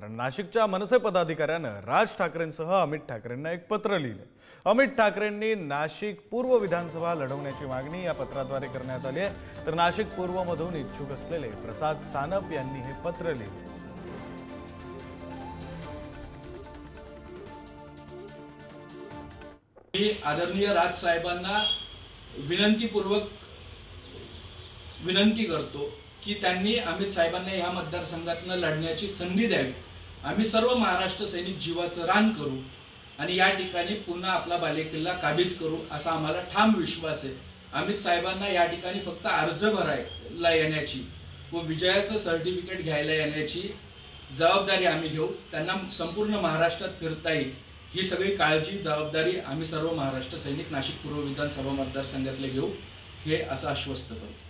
नाशिकच्या मनसे पदाधिकाऱ्यानं राज ठाकरेंसह अमित ठाकरेंना एक पत्र लिहिलं। अमित ठाकरेंनी नाशिक पूर्व विधानसभा लढवण्याची मागणी या पत्राद्वारे करण्यात आली आहे। तर नाशिक पूर्व मधून इच्छुक असलेले प्रसाद सानप यांनी हे पत्र लिहिले। मी आदरणीय राज साहेबांना विनंती करतो की त्यांनी अमित साहेबांना या मतदारसंघातून लढण्याची संधी द्यावी। आम्ही सर्व महाराष्ट्र सैनिक जीवाचं रान करू आणि या ठिकाणी पुन्हा आपला बालेकिल्ला काबीज करू असा आम्हाला ठाम विश्वास आहे। अमित साहेबांना या ठिकाणी फक्त अर्ज भरायला येण्याची व विजयाचं सर्टिफिकेट घ्यायला येण्याची जबाबदारी आम्ही घेऊ। त्यांना संपूर्ण महाराष्ट्रात फिरता येईल ही सगळी काळजी जबाबदारी आम्ही सर्व महाराष्ट्र सैनिक नाशिक पूर्व विधानसभा मतदारसंघातले घेऊ हे असं आश्वस्त करतो।